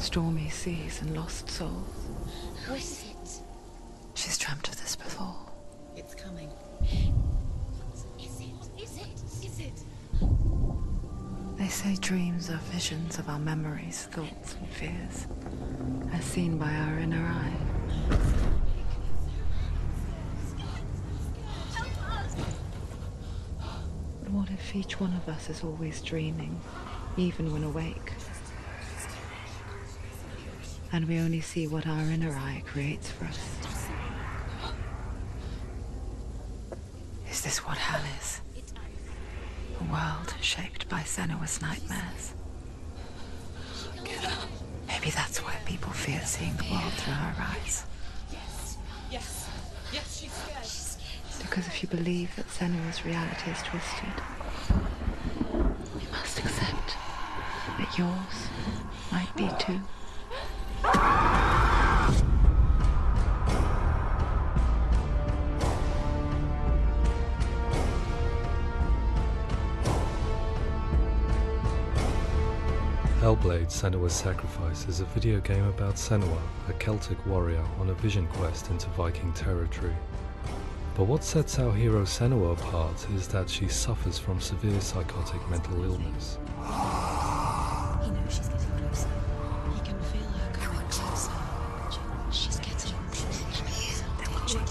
Stormy seas and lost souls. Who is it? She's dreamt of this before. It's coming. Is it? They say dreams are visions of our memories, thoughts and fears, as seen by our inner eye. But what if each one of us is always dreaming, even when awake? And we only see what our inner eye creates for us. Is this what hell is? A world shaped by Senua's nightmares. Maybe that's why people fear seeing the world through her eyes. Yes, she's scared. Because if you believe that Senua's reality is twisted, you must accept that yours might be too. HELLBLADE: Senua's Sacrifice is a video game about Senua, a Celtic warrior on a vision quest into Viking territory. But what sets our hero Senua apart is that she suffers from severe psychotic mental illness. He knows she's getting closer. He can feel her coming closer. She's getting closer. They're watching.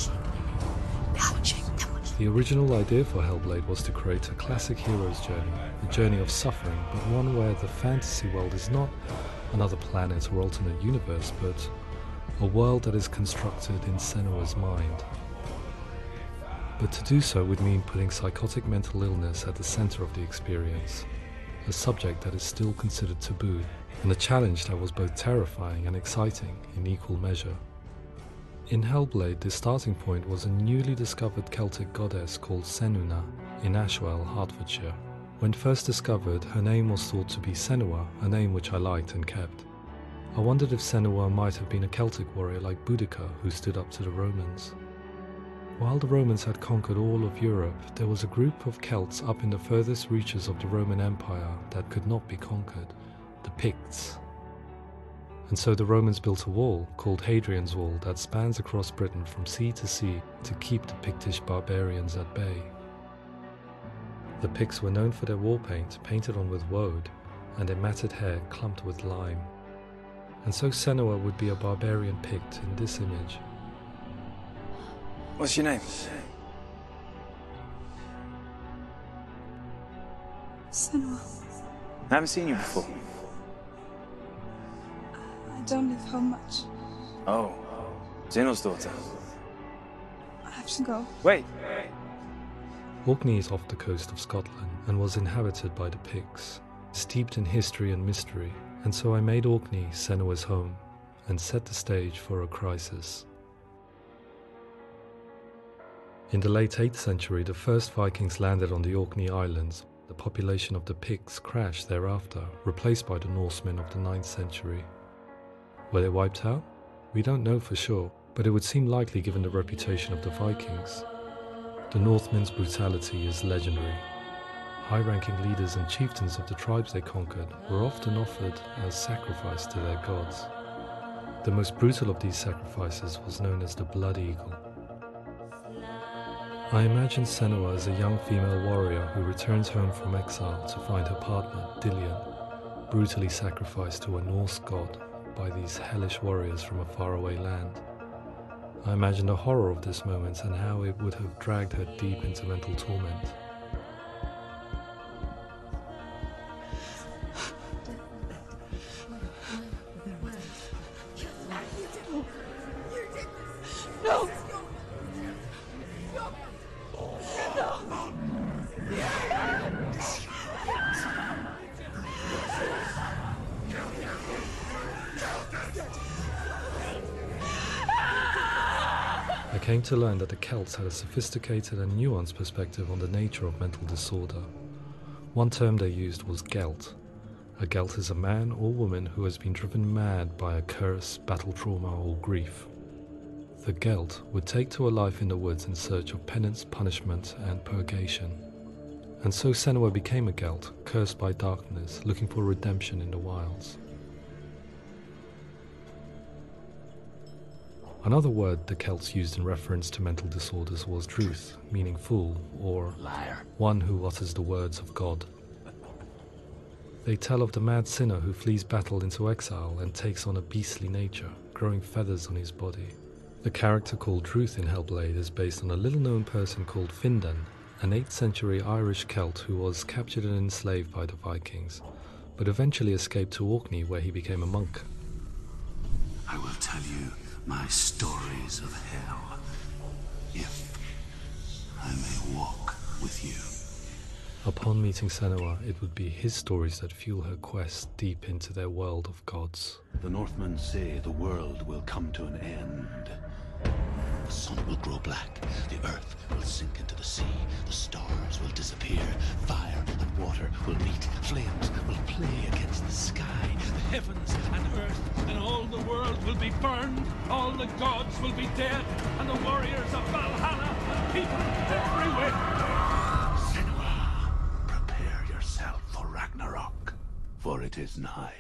The original idea for HELLBLADE was to create a classic hero's journey, a journey of suffering, but one where the fantasy world is not another planet or alternate universe, but a world that is constructed in Senua's mind. But to do so would mean putting psychotic mental illness at the center of the experience, a subject that is still considered taboo, and a challenge that was both terrifying and exciting in equal measure. In HELLBLADE, the starting point was a newly discovered Celtic goddess called Senuna in Ashwell, Hertfordshire. When first discovered, her name was thought to be Senua, a name which I liked and kept. I wondered if Senua might have been a Celtic warrior like Boudica who stood up to the Romans. While the Romans had conquered all of Europe, there was a group of Celts up in the furthest reaches of the Roman Empire that could not be conquered, the Picts. And so the Romans built a wall, called Hadrian's Wall, that spans across Britain from sea to sea to keep the Pictish barbarians at bay. The Picts were known for their war paint, painted on with woad, and their matted hair clumped with lime. And so Senua would be a barbarian Pict in this image. What's your name? Senua. I haven't seen you before. I don't live home much. Oh, Zeno's daughter. I have to go. Wait. Orkney is off the coast of Scotland and was inhabited by the Picts, steeped in history and mystery, and so I made Orkney Senua's home and set the stage for a crisis. In the late 8th century, the first Vikings landed on the Orkney Islands. The population of the Picts crashed thereafter, replaced by the Norsemen of the 9th century. Were they wiped out? We don't know for sure, but it would seem likely given the reputation of the Vikings. The Northmen's brutality is legendary. High-ranking leaders and chieftains of the tribes they conquered were often offered as sacrifice to their gods. The most brutal of these sacrifices was known as the Blood Eagle. I imagine Senua as a young female warrior who returns home from exile to find her partner, Dillion, brutally sacrificed to a Norse god by these hellish warriors from a faraway land. I imagine the horror of this moment and how it would have dragged her deep into mental torment. No! I came to learn that the Celts had a sophisticated and nuanced perspective on the nature of mental disorder. One term they used was gelt. A gelt is a man or woman who has been driven mad by a curse, battle trauma, or grief. The gelt would take to a life in the woods in search of penance, punishment, and purgation. And so Senua became a gelt, cursed by darkness, looking for redemption in the wilds. Another word the Celts used in reference to mental disorders was druth, meaning fool, or Liar. one who utters the words of God. They tell of the mad sinner who flees battle into exile and takes on a beastly nature, growing feathers on his body. The character called Druth in Hellblade is based on a little-known person called Findan, an 8th century Irish Celt who was captured and enslaved by the Vikings, but eventually escaped to Orkney where he became a monk. I will tell you my stories of hell, if I may walk with you. Upon meeting Senua, it would be his stories that fuel her quest deep into their world of gods. The Northmen say the world will come to an end. The sun will grow black, the earth will sink into the sea, the stars will disappear, fire and water will meet, flames will play against the sky. The heavens and earth and all the world will be burned, all the gods will be dead, and the warriors of Valhalla and people everywhere. Senua, prepare yourself for Ragnarok, for it is nigh.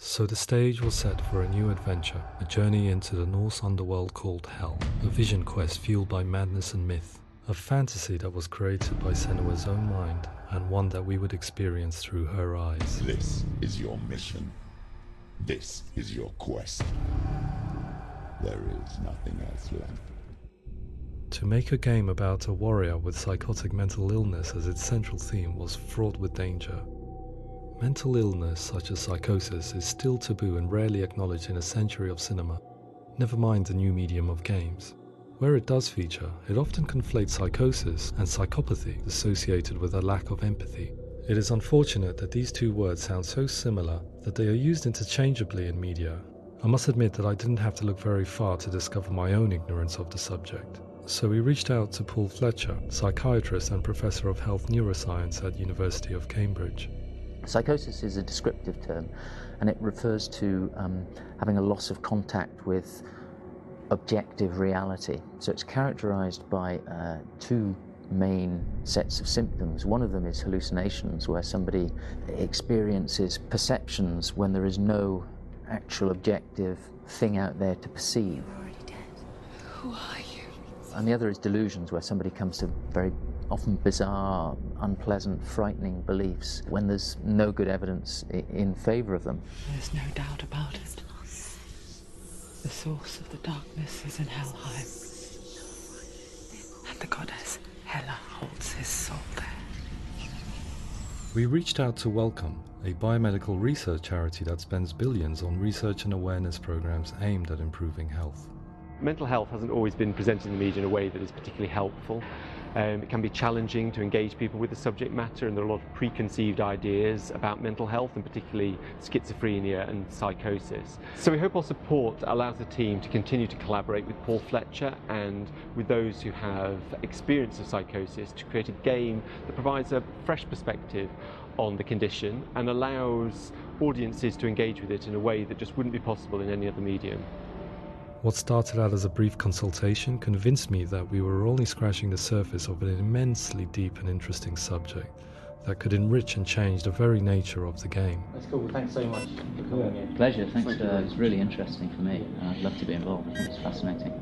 So the stage was set for a new adventure, a journey into the Norse underworld called Hell, a vision quest fueled by madness and myth, a fantasy that was created by Senua's own mind, and one that we would experience through her eyes. This is your mission. This is your quest. There is nothing else left. To make a game about a warrior with psychotic mental illness as its central theme was fraught with danger. Mental illness such as psychosis is still taboo and rarely acknowledged in a century of cinema, never mind the new medium of games. Where it does feature, it often conflates psychosis and psychopathy associated with a lack of empathy. It is unfortunate that these two words sound so similar that they are used interchangeably in media. I must admit that I didn't have to look very far to discover my own ignorance of the subject. So we reached out to Paul Fletcher, psychiatrist and professor of health neuroscience at University of Cambridge. Psychosis is a descriptive term, and it refers to having a loss of contact with objective reality. So it's characterized by two main sets of symptoms. One of them is hallucinations, where somebody experiences perceptions when there is no actual objective thing out there to perceive. You're already dead. Who are you? And the other is delusions, where somebody comes to very often bizarre, unpleasant, frightening beliefs when there's no good evidence in favor of them. There's no doubt about it. The source of the darkness is in Helheim, and the goddess Hela holds his soul there. We reached out to Welcome, a biomedical research charity that spends billions on research and awareness programs aimed at improving health. Mental health hasn't always been presented in the media in a way that is particularly helpful. It can be challenging to engage people with the subject matter, and there are a lot of preconceived ideas about mental health, and particularly schizophrenia and psychosis. So we hope our support allows the team to continue to collaborate with Paul Fletcher and with those who have experience of psychosis to create a game that provides a fresh perspective on the condition and allows audiences to engage with it in a way that just wouldn't be possible in any other medium. What started out as a brief consultation convinced me that we were only scratching the surface of an immensely deep and interesting subject that could enrich and change the very nature of the game. That's cool. Thanks so much for coming in. Pleasure. Thanks. It's really interesting for me. I'd love to be involved. It's fascinating.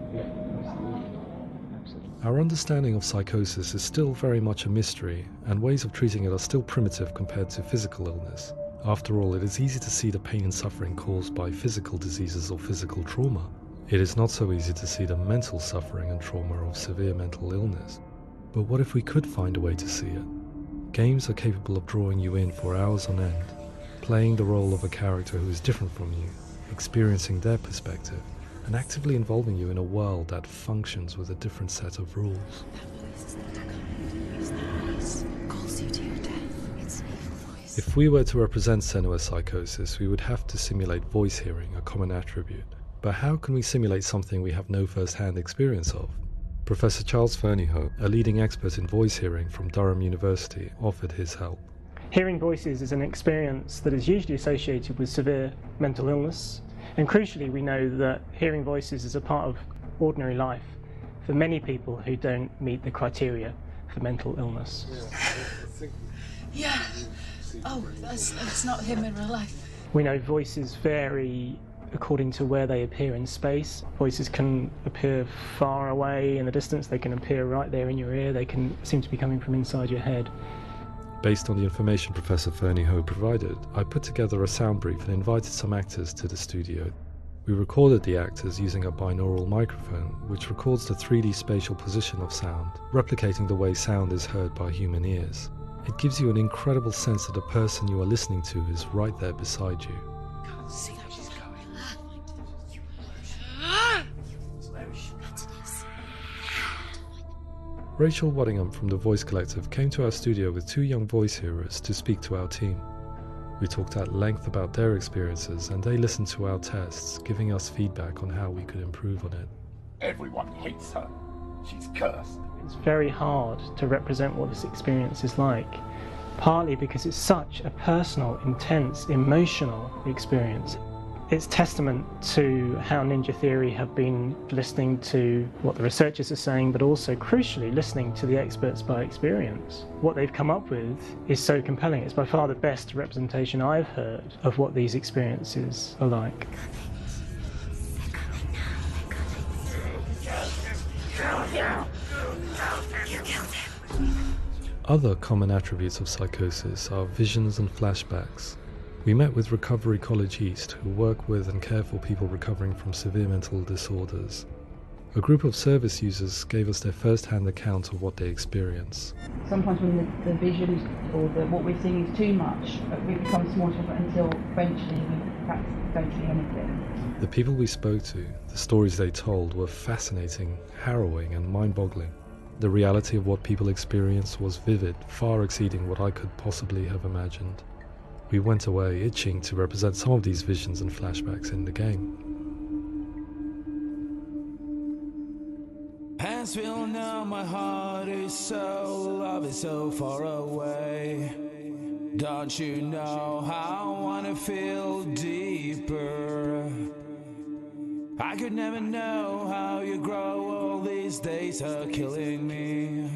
Absolutely. Our understanding of psychosis is still very much a mystery, and ways of treating it are still primitive compared to physical illness. After all, it is easy to see the pain and suffering caused by physical diseases or physical trauma. It is not so easy to see the mental suffering and trauma of severe mental illness. But what if we could find a way to see it? Games are capable of drawing you in for hours on end, playing the role of a character who is different from you, experiencing their perspective, and actively involving you in a world that functions with a different set of rules. Calls you to your death. It's an evil voice. If we were to represent Senua's psychosis, we would have to simulate voice hearing, a common attribute. But how can we simulate something we have no first-hand experience of? Professor Charles Fernyhough, a leading expert in voice hearing from Durham University, offered his help. Hearing voices is an experience that is usually associated with severe mental illness, and crucially we know that hearing voices is a part of ordinary life for many people who don't meet the criteria for mental illness. Yeah. Oh, that's not him in real life. We know voices vary according to where they appear in space. Voices can appear far away in the distance, they can appear right there in your ear, they can seem to be coming from inside your head. Based on the information Professor Fernie Ho provided, I put together a sound brief and invited some actors to the studio. We recorded the actors using a binaural microphone, which records the 3D spatial position of sound, replicating the way sound is heard by human ears. It gives you an incredible sense that the person you are listening to is right there beside you. Can't see how she's going. Rachel Waddingham from the Voice Collective came to our studio with 2 young voice hearers to speak to our team. We talked at length about their experiences and they listened to our tests, giving us feedback on how we could improve on it. Everyone hates her. She's cursed. It's very hard to represent what this experience is like, partly because it's such a personal, intense, emotional experience. It's testament to how Ninja Theory have been listening to what the researchers are saying, but also, crucially, listening to the experts by experience. What they've come up with is so compelling. It's by far the best representation I've heard of what these experiences are like. Other common attributes of psychosis are visions and flashbacks. We met with Recovery College East, who work with and care for people recovering from severe mental disorders. A group of service users gave us their first-hand account of what they experience. Sometimes when the visions or what we're seeing is too much, we become small until eventually we perhaps don't see anything. The people we spoke to, the stories they told, were fascinating, harrowing and mind-boggling. The reality of what people experienced was vivid, far exceeding what I could possibly have imagined. We went away itching to represent some of these visions and flashbacks in the game. Hands will know my heart is so, love is so far away. Don't you know how I wanna feel deeper? I could never know how you grow, all these days are killing me.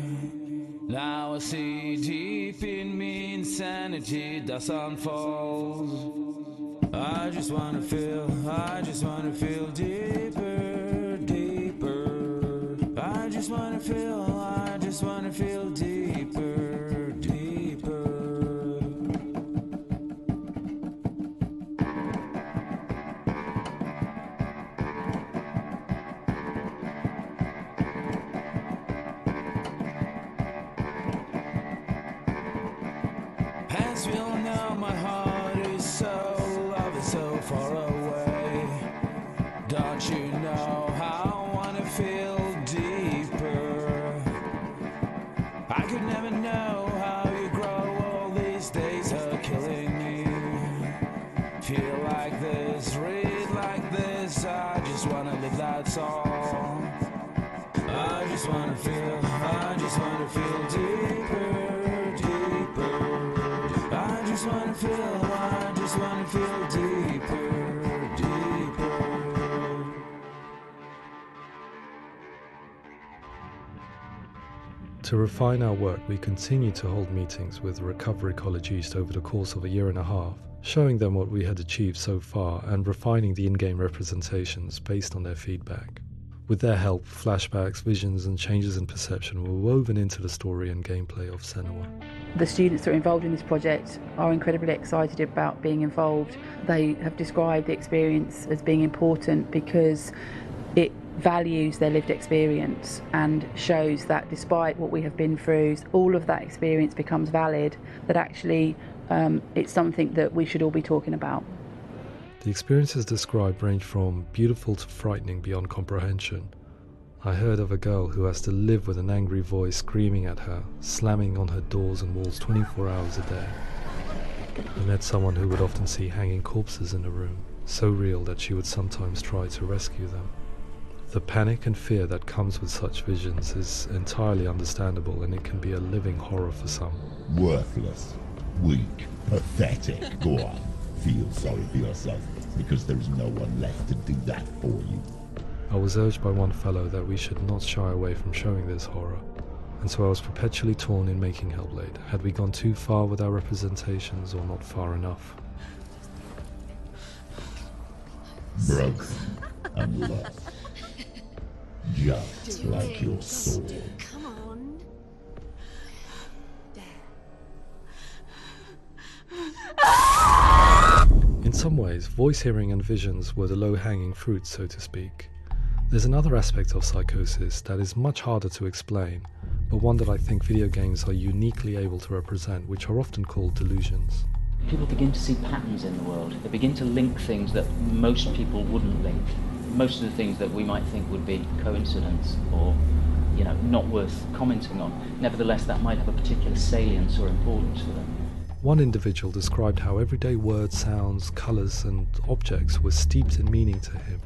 Now I see deep in me insanity does unfold. I just wanna feel deeper, deeper. I just wanna feel deeper, deeper. Hands will know my heart is so, love is so far away. Don't you know how I wanna feel deeper? I could never know how you grow, all these days are killing me. Feel like this, read like this, I just wanna live that song. I just wanna feel deeper, deeper. I just wanna feel deeper, deeper. To refine our work, we continue to hold meetings with Recovery College East over the course of a year and a half, showing them what we had achieved so far and refining the in-game representations based on their feedback. With their help, flashbacks, visions and changes in perception were woven into the story and gameplay of Senua. The students that are involved in this project are incredibly excited about being involved. They have described the experience as being important because it values their lived experience and shows that despite what we have been through, all of that experience becomes valid, that actually it's something that we should all be talking about. The experiences described range from beautiful to frightening beyond comprehension. I heard of a girl who has to live with an angry voice screaming at her, slamming on her doors and walls 24 hours a day. I met someone who would often see hanging corpses in a room, so real that she would sometimes try to rescue them. The panic and fear that comes with such visions is entirely understandable, and it can be a living horror for some. Worthless, weak, pathetic. Go on, feel sorry for yourself, because there is no one left to do that for you. I was urged by one fellow that we should not shy away from showing this horror, and so I was perpetually torn in making HELLBLADE. Had we gone too far with our representations or not far enough? broken and lost. Just like your soul. Come on. In some ways, voice hearing and visions were the low-hanging fruit, so to speak. There's another aspect of psychosis that is much harder to explain, but one that I think video games are uniquely able to represent, which are often called delusions. People begin to see patterns in the world. They begin to link things that most people wouldn't link. Most of the things that we might think would be coincidence or, not worth commenting on. Nevertheless, that might have a particular salience or importance for them. One individual described how everyday words, sounds, colours and objects were steeped in meaning to him,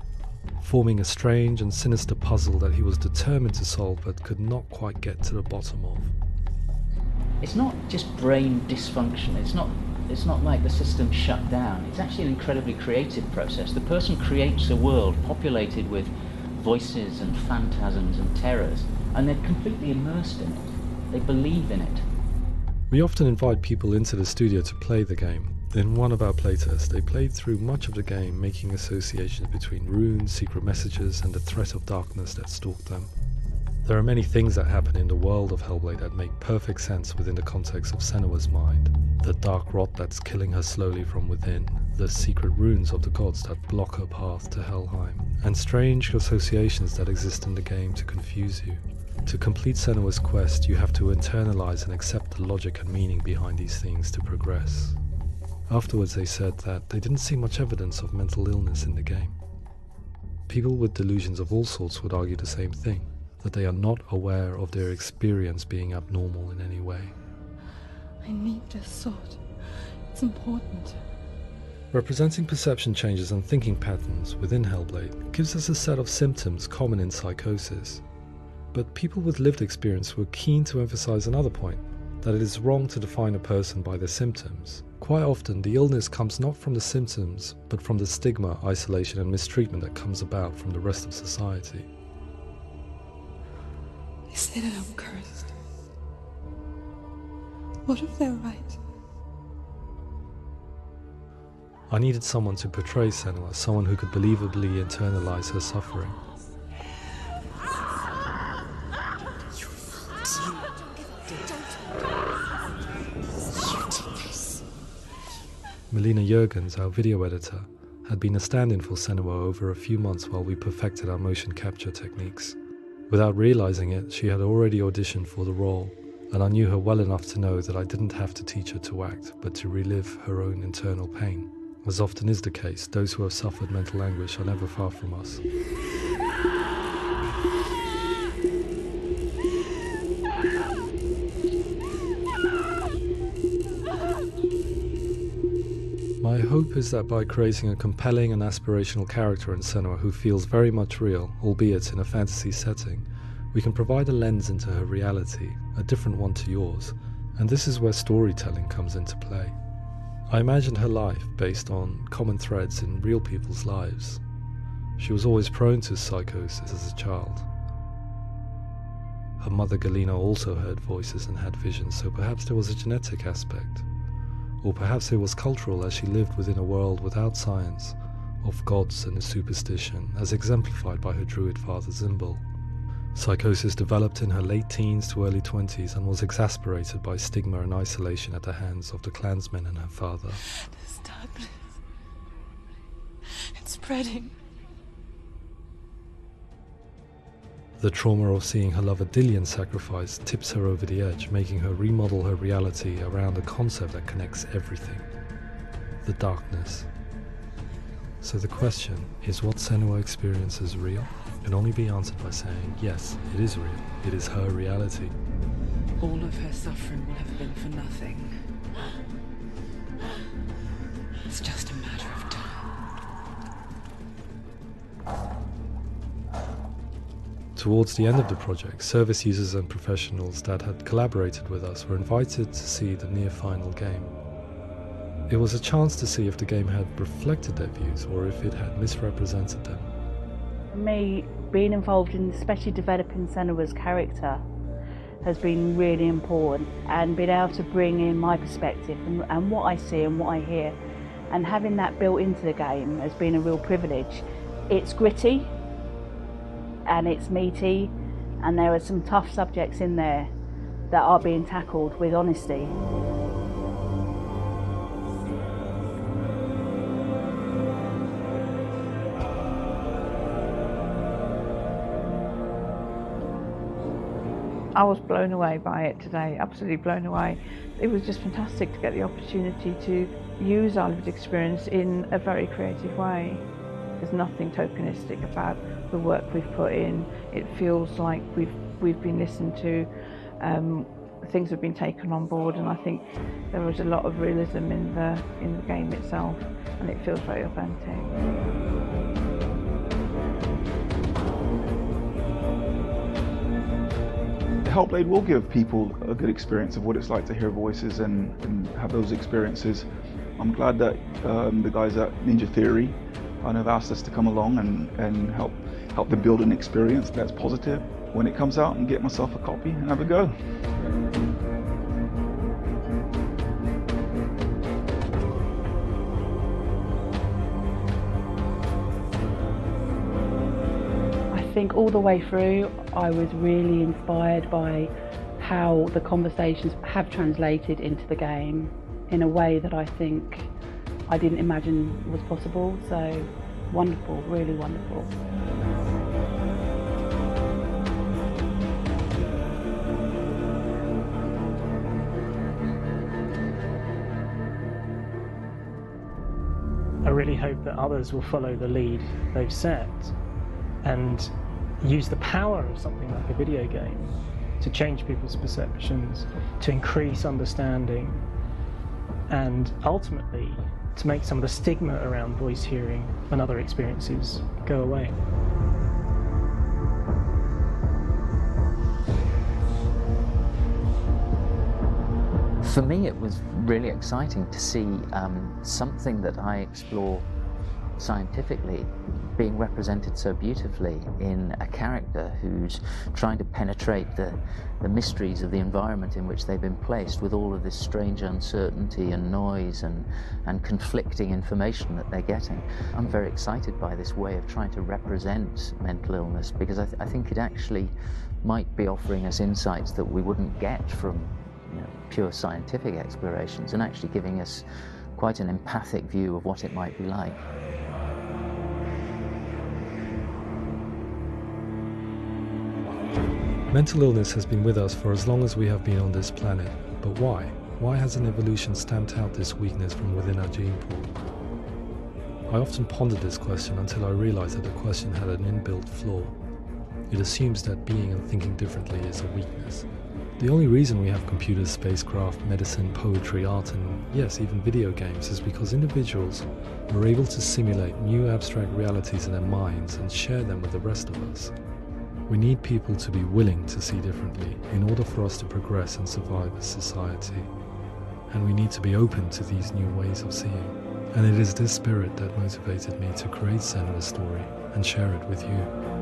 forming a strange and sinister puzzle that he was determined to solve but could not quite get to the bottom of. It's not just brain dysfunction, it's not like the system shut down. It's actually an incredibly creative process. The person creates a world populated with voices and phantasms and terrors, and they're completely immersed in it. They believe in it. We often invite people into the studio to play the game. In one of our playtests, they played through much of the game, making associations between runes, secret messages, and the threat of darkness that stalked them. There are many things that happen in the world of Hellblade that make perfect sense within the context of Senua's mind. The dark rot that's killing her slowly from within, the secret runes of the gods that block her path to Helheim, and strange associations that exist in the game to confuse you. To complete Senua's quest, you have to internalize and accept the logic and meaning behind these things to progress. Afterwards they said that they didn't see much evidence of mental illness in the game. People with delusions of all sorts would argue the same thing, that they are not aware of their experience being abnormal in any way. I need this sword. It's important. Representing perception changes and thinking patterns within Hellblade gives us a set of symptoms common in psychosis. But people with lived experience were keen to emphasize another point, that it is wrong to define a person by their symptoms. Quite often, the illness comes not from the symptoms, but from the stigma, isolation and mistreatment that comes about from the rest of society. They say that I'm cursed. What if they're right? I needed someone to portray Senua, someone who could believably internalize her suffering. Melina Jurgens, our video editor, had been a stand-in for Senua over a few months while we perfected our motion capture techniques. Without realizing it, she had already auditioned for the role, and I knew her well enough to know that I didn't have to teach her to act, but to relive her own internal pain. As often is the case, those who have suffered mental anguish are never far from us. My hope is that by creating a compelling and aspirational character in Senua who feels very much real, albeit in a fantasy setting, we can provide a lens into her reality, a different one to yours, and this is where storytelling comes into play. I imagined her life based on common threads in real people's lives. She was always prone to psychosis as a child. Her mother Galina also heard voices and had visions, so perhaps there was a genetic aspect. Or perhaps it was cultural, as she lived within a world without science, of gods and superstition, as exemplified by her druid father Zimbal. Psychosis developed in her late teens to early 20s and was exasperated by stigma and isolation at the hands of the clansmen and her father. This darkness. It's spreading. The trauma of seeing her lover Dillian sacrificed tips her over the edge, making her remodel her reality around a concept that connects everything: the darkness. So the question, is what Senua experiences real? Can only be answered by saying, yes, it is real. It is her reality. All of her suffering will have been for nothing. It's just a matter of time. Towards the end of the project, service users and professionals that had collaborated with us were invited to see the near-final game. It was a chance to see if the game had reflected their views or if it had misrepresented them. For me, being involved in especially developing Senua's character has been really important, and being able to bring in my perspective and what I see and what I hear, and having that built into the game has been a real privilege. It's gritty and it's meaty, and there are some tough subjects in there that are being tackled with honesty. I was blown away by it today, absolutely blown away. It was just fantastic to get the opportunity to use our lived experience in a very creative way. There's nothing tokenistic about the work we've put in. It feels like we've been listened to, things have been taken on board, and I think there was a lot of realism in the game itself, and it feels very authentic. HELLBLADE will give people a good experience of what it's like to hear voices and have those experiences. I'm glad that the guys at Ninja Theory have asked us to come along and help them build an experience that's positive when it comes out, and get myself a copy and have a go. I think all the way through I was really inspired by how the conversations have translated into the game in a way that I think I didn't imagine was possible. So wonderful, really wonderful. I really hope that others will follow the lead they've set and use the power of something like a video game to change people's perceptions, to increase understanding, and ultimately to make some of the stigma around voice hearing and other experiences go away. For me, it was really exciting to see something that I explore scientifically being represented so beautifully in a character who's trying to penetrate the mysteries of the environment in which they've been placed, with all of this strange uncertainty and noise and conflicting information that they're getting. I'm very excited by this way of trying to represent mental illness, because I think it actually might be offering us insights that we wouldn't get from pure scientific explorations, and actually giving us quite an empathic view of what it might be like. Mental illness has been with us for as long as we have been on this planet, but why? Why hasn't evolution stamped out this weakness from within our gene pool? I often pondered this question until I realized that the question had an inbuilt flaw. It assumes that being and thinking differently is a weakness. The only reason we have computers, spacecraft, medicine, poetry, art, and yes, even video games is because individuals are able to simulate new abstract realities in their minds and share them with the rest of us. We need people to be willing to see differently in order for us to progress and survive as society. And we need to be open to these new ways of seeing. And it is this spirit that motivated me to create Senua's story and share it with you.